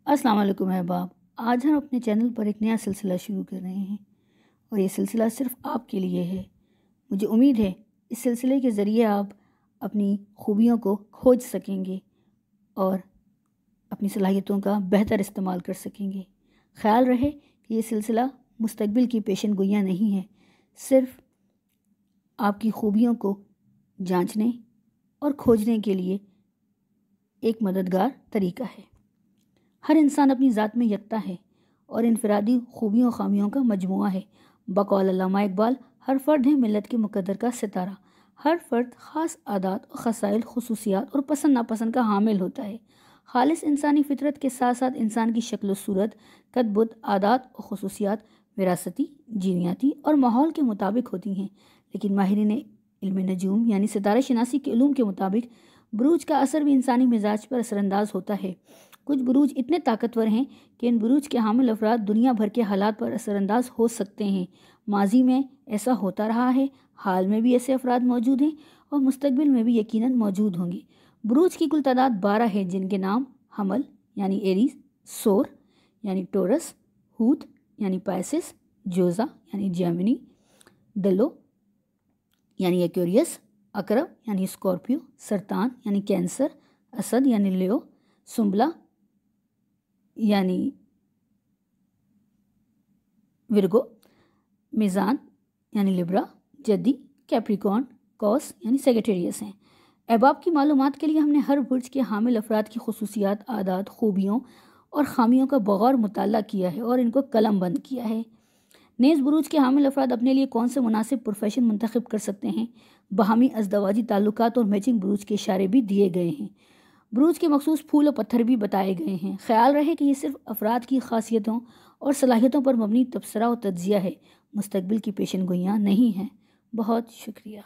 السلام علیکم احباب، آج ہم اپنے چینل پر ایک نیا سلسلہ شروع کر رہے ہیں اور یہ سلسلہ صرف آپ کے لیے ہے۔ مجھے امید ہے اس سلسلے کے ذریعے آپ اپنی خوبیوں کو کھوج سکیں گے اور اپنی صلاحیتوں کا بہتر استعمال کر سکیں گے۔ خیال رہے کہ یہ سلسلہ مستقبل کی پیشن گوئیاں نہیں ہے، صرف آپ کی خوبیوں کو جانچنے اور کھوجنے کے لیے ایک مددگار طریقہ ہے۔ ہر انسان اپنی ذات میں یکتا ہے اور انفرادی خوبیوں خامیوں کا مجموعہ ہے۔ بقول علامہ اقبال، ہر فرد ہے ملت کے مقدر کا ستارہ۔ ہر فرد خاص عادات و خصائل، خصوصیات اور پسند ناپسند کا حامل ہوتا ہے۔ خالص انسانی فطرت کے ساتھ ساتھ انسان کی شکل و صورت، قد بد، عادات و خصوصیات وراثتی، جینیاتی اور ماحول کے مطابق ہوتی ہیں، لیکن ماہرین علم نجوم یعنی ستارہ شناسی کے علوم کے مطابق بروج کا اثر بھی انسانی مزاج پر اثر انداز ہوتا ہے۔ کچھ بروج اتنے طاقتور ہیں کہ ان بروج کے حامل افراد دنیا بھر کے حالات پر اثر انداز ہو سکتے ہیں۔ ماضی میں ایسا ہوتا رہا ہے، حال میں بھی ایسے افراد موجود ہیں اور مستقبل میں بھی یقیناً موجود ہوں گے۔ بروج کی کل تعداد 12 ہے، جن کے نام حمل یعنی ایریز، سور یعنی ٹورس، ہوت یعنی پائسس، جوزہ یعنی جیمنی، دلو یعنی ایکویریس، عقرب یعنی اسکارپیو، سرطان یعنی کینسر، اسد یعنی لیو، سنبلہ یعنی ورگو، میزان یعنی لبرا، جدی کیپریکارن، کوس یعنی سیگیٹیریس ہیں۔ احباب کی معلومات کے لیے ہم نے ہر برج کے حامل افراد کی خصوصیات، عادات، خوبیوں اور خامیوں کا بغور مطالعہ کیا ہے اور ان کو قلم بند کیا ہے۔ نیز بروج کے حامل افراد اپنے لیے کون سے مناسب پروفیشن منتخب کر سکتے ہیں، باہمی ازدواجی تعلقات اور میچنگ بروج کے اشارے بھی دیے گئے ہیں۔ بروج کے مخصوص پھول و پتھر بھی بتائے گئے ہیں۔ خیال رہے کہ یہ صرف افراد کی خاصیتوں اور صلاحیتوں پر مبنی تبصرہ و تجزیہ ہے، مستقبل کی پیشن گوئیاں نہیں ہیں۔ بہت شکریہ۔